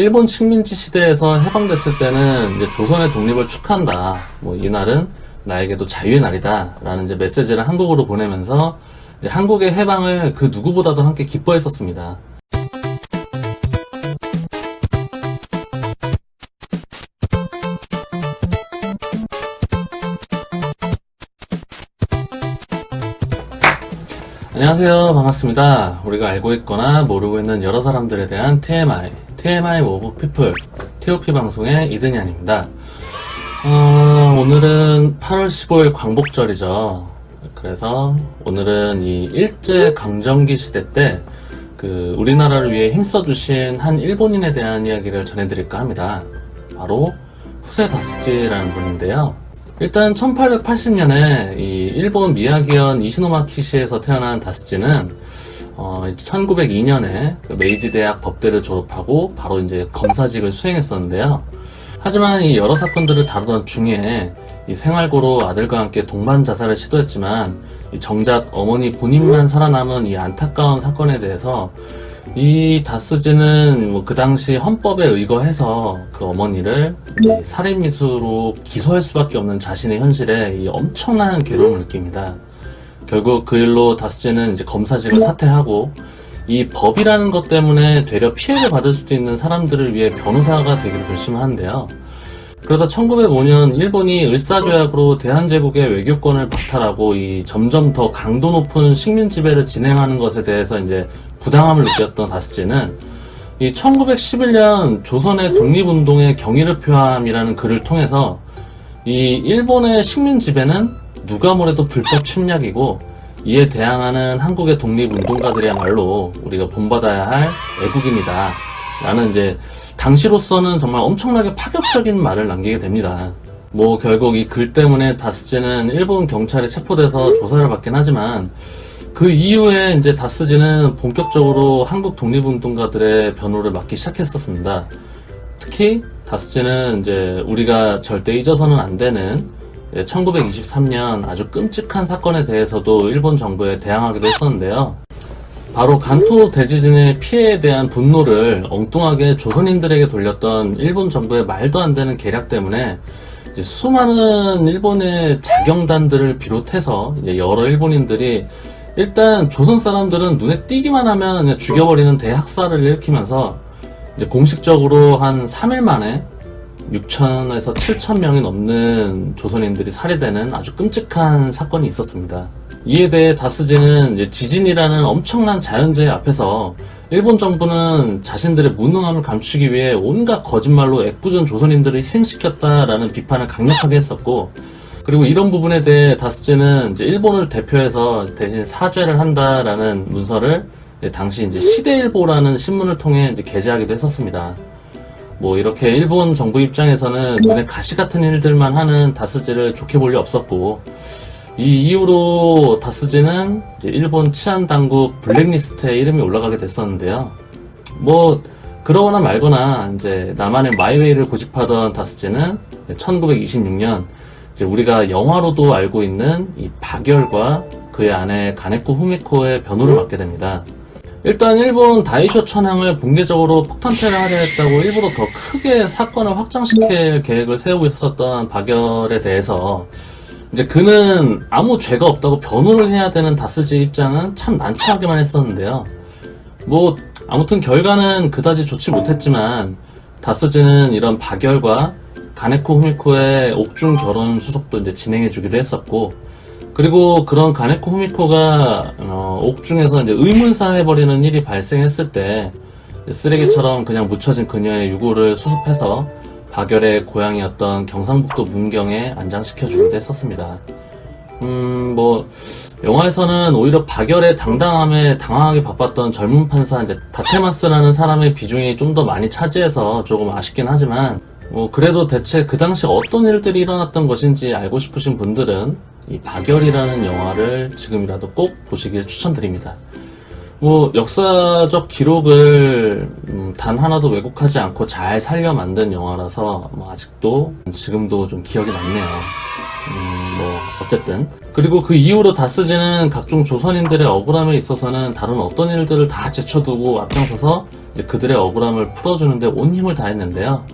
일본 식민지 시대에서 해방됐을 때는 이제 조선의 독립을 축하한다. 이날은 나에게도 자유의 날이다. 라는 이제 메시지를 한국으로 보내면서 이제 한국의 해방을 그 누구보다도 함께 기뻐했었습니다. 안녕하세요. 반갑습니다. 우리가 알고 있거나 모르고 있는 여러 사람들에 대한 TMI of People, TOP 방송의 이든현입니다. 오늘은 8월 15일 광복절이죠. 그래서 오늘은 이 일제강점기 시대 때 우리나라를 위해 힘써주신 한 일본인에 대한 이야기를 전해드릴까 합니다. 바로 후세 다스지라는 분인데요. 일단 1880년에 이 일본 미야기현 이시노마키시에서 태어난 다스지는 1902년에 메이지 대학 법대를 졸업하고 바로 이제 검사직을 수행했었는데요. 하지만 이 여러 사건들을 다루던 중에 이 생활고로 아들과 함께 동반 자살을 시도했지만 정작 어머니 본인만 살아남은 이 안타까운 사건에 대해서 이 다스지는 그 당시 헌법에 의거해서 그 어머니를 살인미수로 기소할 수밖에 없는 자신의 현실에 이 엄청난 괴로움을 느낍니다. 결국 그 일로 다스지는 이제 검사직을 사퇴하고 이 법이라는 것 때문에 되려 피해를 받을 수도 있는 사람들을 위해 변호사가 되기를 결심하는데요. 그러다 1905년 일본이 을사조약으로 대한제국의 외교권을 박탈하고 이 점점 더 강도 높은 식민 지배를 진행하는 것에 대해서 이제 부당함을 느꼈던 다스지는 이 1911년 조선의 독립운동의 경의를 표함이라는 글을 통해서 이 일본의 식민 지배는 누가 뭐래도 불법 침략이고 이에 대항하는 한국의 독립운동가들이야말로 우리가 본받아야 할 애국인이다 라는 이제 당시로서는 정말 엄청나게 파격적인 말을 남기게 됩니다. 결국 이 글 때문에 다스지는 일본 경찰에 체포돼서 조사를 받긴 하지만 그 이후에 이제 다스지는 본격적으로 한국 독립운동가들의 변호를 맡기 시작했었습니다. 특히 다스지는 이제 우리가 절대 잊어서는 안 되는 1923년 아주 끔찍한 사건에 대해서도 일본 정부에 대항하기도 했었는데요. 바로 간토 대지진의 피해에 대한 분노를 엉뚱하게 조선인들에게 돌렸던 일본 정부의 말도 안 되는 계략 때문에 이제 수많은 일본의 자경단들을 비롯해서 이제 여러 일본인들이 일단 조선 사람들은 눈에 띄기만 하면 그냥 죽여버리는 대학살을 일으키면서 이제 공식적으로 한 3일 만에 6천에서 7천 명이 넘는 조선인들이 살해되는 아주 끔찍한 사건이 있었습니다. 이에 대해 다스지는 이제 지진이라는 엄청난 자연재해 앞에서 일본 정부는 자신들의 무능함을 감추기 위해 온갖 거짓말로 애꿎은 조선인들을 희생시켰다라는 비판을 강력하게 했었고, 그리고 이런 부분에 대해 다스지는 이제 일본을 대표해서 대신 사죄를 한다라는 문서를 당시 이제 시대일보라는 신문을 통해 이제 게재하기도 했었습니다. 이렇게 일본 정부 입장에서는 눈에 가시 같은 일들만 하는 다스지를 좋게 볼 리 없었고, 이 이후로 다스지는 이제 일본 치안 당국 블랙리스트에 이름이 올라가게 됐었는데요. 그러거나 말거나 이제 나만의 마이웨이를 고집하던 다스지는 1926년 이제 우리가 영화로도 알고 있는 이 박열과 그의 아내 가네코 후미코의 변호를 맡게 됩니다. 일단 일본 다이쇼 천황을 붕괴적으로 폭탄테러 하려 했다고 일부러 더 크게 사건을 확장시킬 계획을 세우고 있었던 박열에 대해서 이제 그는 아무 죄가 없다고 변호를 해야 되는 다스지 입장은 참 난처하기만 했었는데요. 아무튼 결과는 그다지 좋지 못했지만 다스지는 이런 박열과 가네코 후미코의 옥중 결혼 수속도 이제 진행해주기도 했었고, 그리고 그런 가네코 후미코가 옥중에서 이제 의문사해버리는 일이 발생했을 때 쓰레기처럼 그냥 묻혀진 그녀의 유골을 수습해서 박열의 고향이었던 경상북도 문경에 안장시켜주기도 했었습니다. 영화에서는 오히려 박열의 당당함에 당황하게 바빴던 젊은 판사 이제 다테마스라는 사람의 비중이 좀 더 많이 차지해서 조금 아쉽긴 하지만 그래도 대체 그 당시 어떤 일들이 일어났던 것인지 알고 싶으신 분들은 이 박열이라는 영화를 지금이라도 꼭 보시길 추천드립니다. 역사적 기록을 단 하나도 왜곡하지 않고 잘 살려 만든 영화라서 아직도 지금도 좀 기억이 남네요. 어쨌든. 그리고 그 이후로 다스지는 각종 조선인들의 억울함에 있어서는 다른 어떤 일들을 다 제쳐두고 앞장서서 이제 그들의 억울함을 풀어주는데 온 힘을 다했는데요.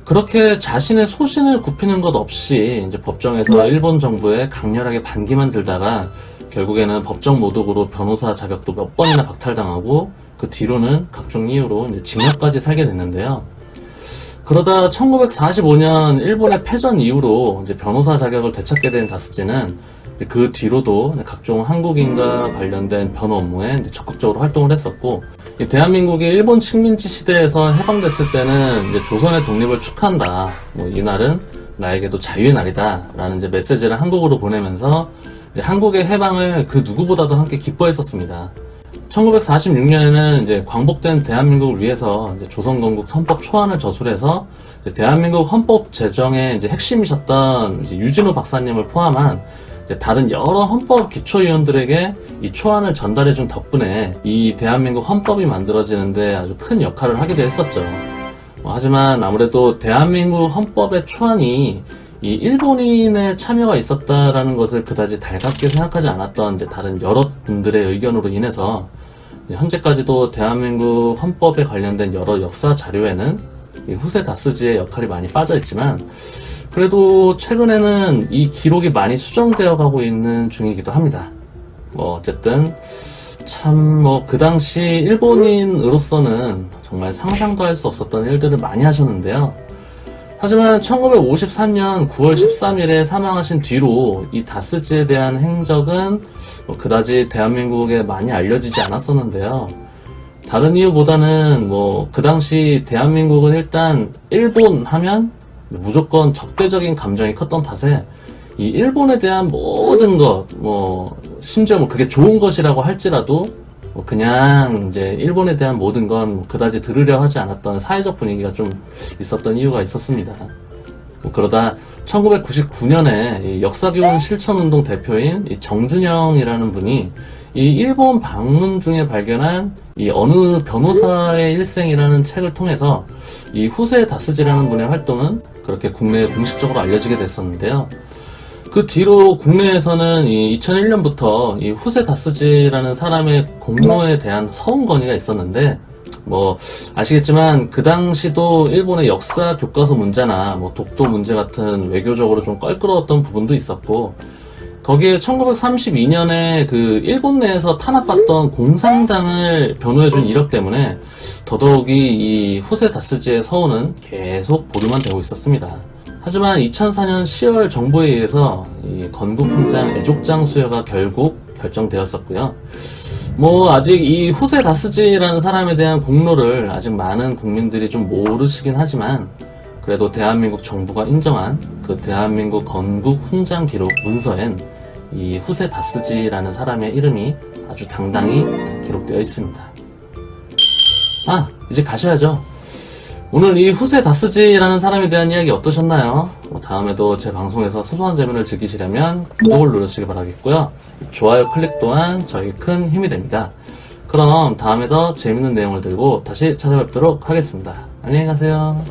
그렇게 자신의 소신을 굽히는 것 없이 이제 법정에서 일본 정부에 강렬하게 반기만 들다가 결국에는 법정 모독으로 변호사 자격도 몇 번이나 박탈당하고 그 뒤로는 각종 이유로 이제 징역까지 살게 됐는데요. 그러다 1945년 일본의 패전 이후로 이제 변호사 자격을 되찾게 된 다스지는 그 뒤로도 각종 한국인과 관련된 변호 업무에 이제 적극적으로 활동을 했었고, 대한민국이 일본 식민지 시대에서 해방됐을 때는 이제 조선의 독립을 축하한다. 이날은 나에게도 자유의 날이다. 라는 이제 메시지를 한국으로 보내면서 이제 한국의 해방을 그 누구보다도 함께 기뻐했었습니다. 1946년에는 이제 광복된 대한민국을 위해서 이제 조선건국 헌법 초안을 저술해서 이제 대한민국 헌법 제정의 이제 핵심이셨던 이제 유진호 박사님을 포함한 이제 다른 여러 헌법 기초위원들에게 이 초안을 전달해준 덕분에 이 대한민국 헌법이 만들어지는데 아주 큰 역할을 하기도 했었죠. 하지만 아무래도 대한민국 헌법의 초안이 이 일본인의 참여가 있었다라는 것을 그다지 달갑게 생각하지 않았던 이제 다른 여러 분들의 의견으로 인해서 현재까지도 대한민국 헌법에 관련된 여러 역사 자료에는 이 후세 다스지의 역할이 많이 빠져 있지만 그래도 최근에는 이 기록이 많이 수정되어 가고 있는 중이기도 합니다. 어쨌든 참 그 당시 일본인으로서는 정말 상상도 할 수 없었던 일들을 많이 하셨는데요. 하지만 1953년 9월 13일에 사망하신 뒤로 이 다스지에 대한 행적은 그다지 대한민국에 많이 알려지지 않았었는데요. 다른 이유보다는 그 당시 대한민국은 일단 일본 하면 무조건 적대적인 감정이 컸던 탓에 이 일본에 대한 모든 것, 심지어 그게 좋은 것이라고 할지라도 그냥 이제 일본에 대한 모든 건 그다지 들으려 하지 않았던 사회적 분위기가 좀 있었던 이유가 있었습니다. 그러다 1999년에 역사교훈 실천운동 대표인 이 정준영이라는 분이 이 일본 방문 중에 발견한 이 어느 변호사의 일생이라는 책을 통해서 이 후세 다스지라는 분의 활동은 그렇게 국내에 공식적으로 알려지게 됐었는데요. 그 뒤로 국내에서는 이 2001년부터 이 후세 다스지라는 사람의 공로에 대한 서운 건의가 있었는데, 아시겠지만 그 당시도 일본의 역사 교과서 문제나 독도 문제 같은 외교적으로 좀 껄끄러웠던 부분도 있었고, 거기에 1932년에 그 일본 내에서 탄압받던 공산당을 변호해준 이력 때문에 더더욱이 이 후세 다스지의 서운은 계속 보류만 되고 있었습니다. 하지만 2004년 10월 정부에 의해서 이 건국훈장 애족장 수여가 결국 결정되었었고요. 아직 이 후세 다스지라는 사람에 대한 공로를 아직 많은 국민들이 좀 모르시긴 하지만 그래도 대한민국 정부가 인정한 그 대한민국 건국훈장 기록 문서엔 이 후세 다스지라는 사람의 이름이 아주 당당히 기록되어 있습니다. 이제 가셔야죠. 오늘 이 후세 다스지라는 사람에 대한 이야기 어떠셨나요? 다음에도 제 방송에서 소소한 재미를 즐기시려면 구독을 누르시기 바라겠고요. 좋아요 클릭 또한 저에게 큰 힘이 됩니다. 그럼 다음에 더 재밌는 내용을 들고 다시 찾아뵙도록 하겠습니다. 안녕히 가세요.